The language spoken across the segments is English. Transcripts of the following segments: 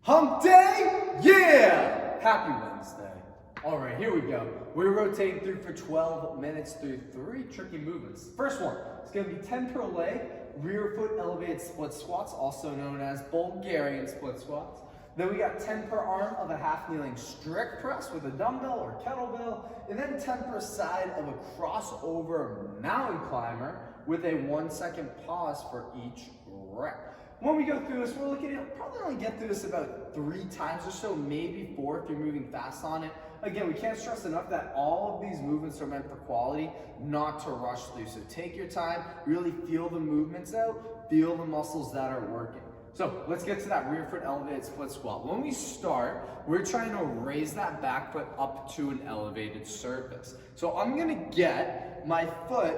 Hump day? Yeah! Happy Wednesday. All right, here we go. We're rotating through for 12 minutes through 3 tricky movements. First one, it's gonna be 10 per leg, rear foot elevated split squats, also known as Bulgarian split squats. Then we got 10 per arm of a half kneeling strict press with a dumbbell or kettlebell, and then 10 per side of a crossover mountain climber with a 1-second pause for each rep. When we go through this, we're looking at probably only get through this about 3 times or so, maybe 4 if you're moving fast on it. Again, we can't stress enough that all of these movements are meant for quality, not to rush through. So take your time, really feel the movements out, feel the muscles that are working. So let's get to that rear foot elevated split squat. When we start, we're trying to raise that back foot up to an elevated surface. So I'm gonna get my foot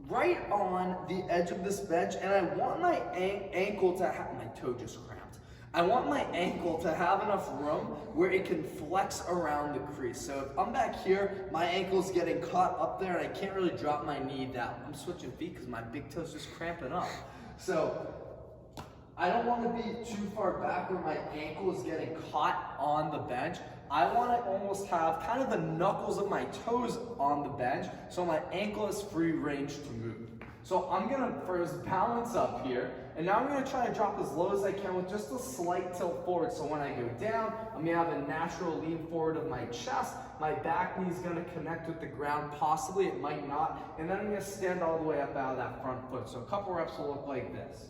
right on the edge of this bench, and I want my ankle to have, my toe just cramped. I want my ankle to have enough room where it can flex around the crease. So if I'm back here, my ankle's getting caught up there and I can't really drop my knee down. I'm switching feet because my big toe's just cramping up. So I don't want to be too far back where my ankle is getting caught on the bench. I want to almost have kind of the knuckles of my toes on the bench so my ankle has free range to move. So I'm going to first balance up here, and now I'm going to try to drop as low as I can with just a slight tilt forward. So when I go down, I'm going to have a natural lean forward of my chest. My back knee is going to connect with the ground, possibly, it might not, and then I'm going to stand all the way up out of that front foot. So a couple reps will look like this.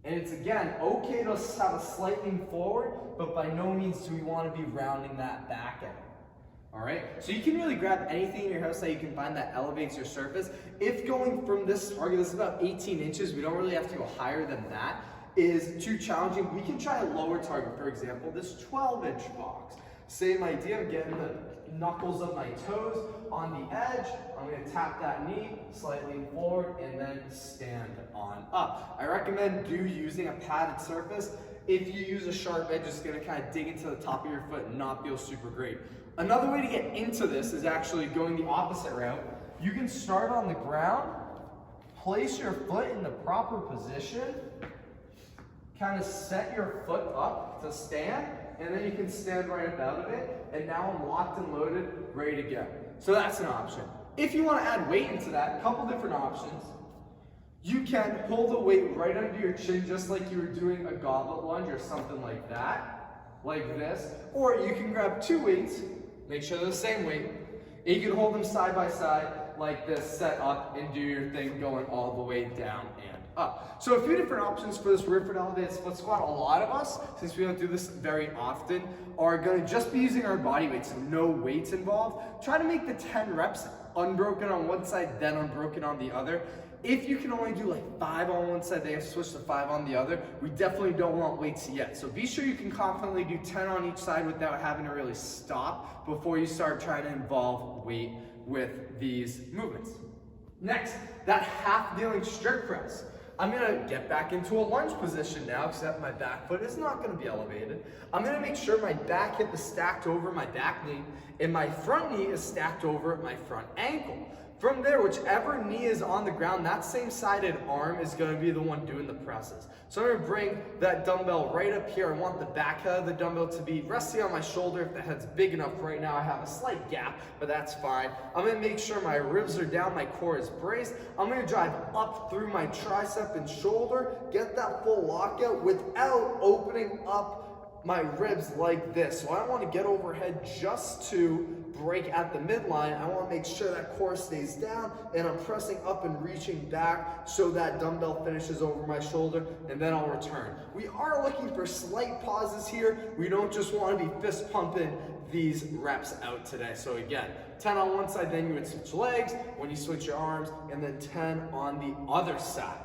And it's, again, okay to have a slight lean forward, but by no means do we want to be rounding that back end. All right? So you can really grab anything in your house that you can find that elevates your surface. If going from this target, this is about 18 inches, we don't really have to go higher than that, is too challenging, we can try a lower target. For example, this 12-inch box. Same idea, I'm getting the knuckles of my toes on the edge. I'm going to tap that knee, slightly forward, and then stand on up. I recommend using a padded surface. If you use a sharp edge, it's going to kind of dig into the top of your foot and not feel super great. Another way to get into this is actually going the opposite route. You can start on the ground, place your foot in the proper position, kind of set your foot up to stand, and then you can stand right up out of it, and now I'm locked and loaded, ready to go. So that's an option. If you want to add weight into that, a couple different options. You can hold the weight right under your chin, just like you were doing a goblet lunge or something like that, like this. Or you can grab 2 weights, make sure they're the same weight, and you can hold them side by side like this, set up and do your thing going all the way down and up. So a few different options for this rear foot elevated split squat. A lot of us, since we don't do this very often, are going to just be using our body weight, so no weights involved. Try to make the 10 reps unbroken on one side, then unbroken on the other. If you can only do like 5 on one side, they have to switch to 5 on the other. We definitely don't want weights yet. So be sure you can confidently do 10 on each side without having to really stop before you start trying to involve weight with these movements. Next, that half kneeling strict press. I'm gonna get back into a lunge position now, except my back foot is not gonna be elevated. I'm gonna make sure my back hip is stacked over my back knee and my front knee is stacked over my front ankle. From there, whichever knee is on the ground, that same sided arm is gonna be the one doing the presses. So I'm gonna bring that dumbbell right up here. I want the back head of the dumbbell to be resting on my shoulder. If the head's big enough right now, I have a slight gap, but that's fine. I'm gonna make sure my ribs are down, my core is braced. I'm gonna drive up through my tricep and shoulder, get that full lockout without opening up my ribs like this. So I don't want to get overhead just to break at the midline. I want to make sure that core stays down and I'm pressing up and reaching back so that dumbbell finishes over my shoulder, and then I'll return. We are looking for slight pauses here. We don't just want to be fist pumping these reps out today. So again, 10 on one side, then you would switch legs, when you switch your arms, and then 10 on the other side.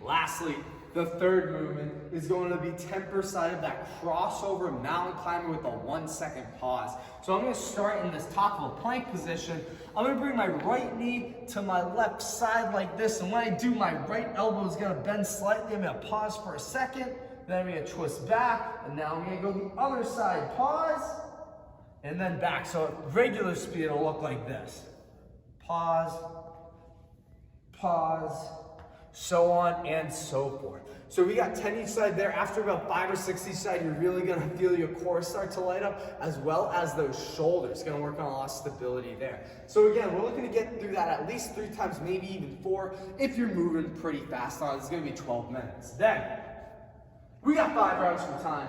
Lastly, the third movement is going to be 10 per side of that crossover mountain climber with a 1-second pause. So I'm going to start in this top of a plank position. I'm going to bring my right knee to my left side like this, and when I do, my right elbow is going to bend slightly. I'm going to pause for a second, then I'm going to twist back, and now I'm going to go the other side, pause, and then back. So at regular speed, it'll look like this. Pause, pause, so on and so forth. So we got 10 each side there. After about 5 or 6 each side, you're really gonna feel your core start to light up, as well as those shoulders. Gonna work on a lot of stability there. So again, we're looking to get through that at least 3 times, maybe even 4, if you're moving pretty fast on it. It's gonna be 12 minutes. Then, we got 5 rounds for time.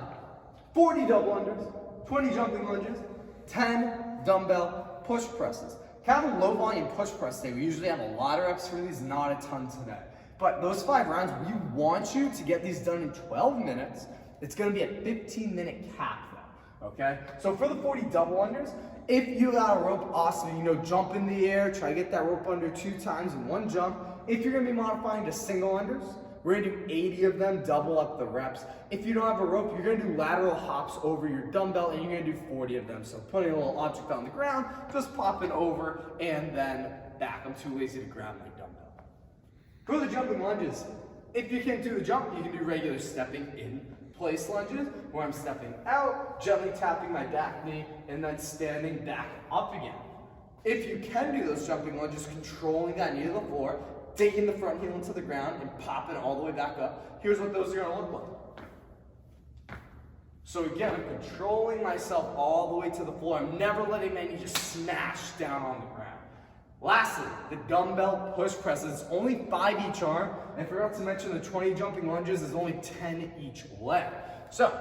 40 double unders, 20 jumping lunges, 10 dumbbell push presses. Kind of a low volume push press day. We usually have a lot of reps for these, not a ton today. But those 5 rounds, we want you to get these done in 12 minutes. It's gonna be a 15-minute cap though, okay? So for the 40 double unders, if you got a rope, awesome, jump in the air, try to get that rope under 2 times in 1 jump. If you're gonna be modifying to single unders, we're gonna do 80 of them, double up the reps. If you don't have a rope, you're gonna do lateral hops over your dumbbell and you're gonna do 40 of them. So putting a little object on the ground, just popping over and then back. I'm too lazy to grab my dumbbell. For the jumping lunges, if you can't do the jump, you can do regular stepping in place lunges, where I'm stepping out, gently tapping my back knee, and then standing back up again. If you can do those jumping lunges, controlling that knee to the floor, taking the front heel into the ground, and popping all the way back up, here's what those are gonna look like. So again, I'm controlling myself all the way to the floor. I'm never letting my knee just smash down on the ground. Lastly, the dumbbell push presses. It's only 5 each arm. And I forgot to mention the 20 jumping lunges is only 10 each leg. So,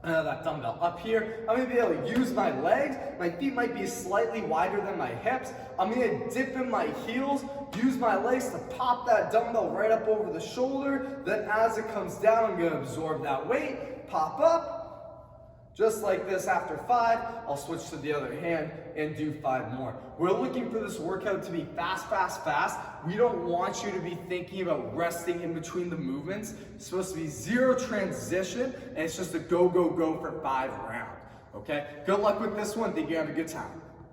that dumbbell up here, I'm gonna be able to use my legs. My feet might be slightly wider than my hips. I'm gonna dip in my heels, use my legs to pop that dumbbell right up over the shoulder. Then as it comes down, I'm gonna absorb that weight, pop up. Just like this. After 5, I'll switch to the other hand and do 5 more. We're looking for this workout to be fast, fast, fast. We don't want you to be thinking about resting in between the movements. It's supposed to be 0 transition, and it's just a go, go, go for 5 rounds. Okay? Good luck with this one. Think you have a good time.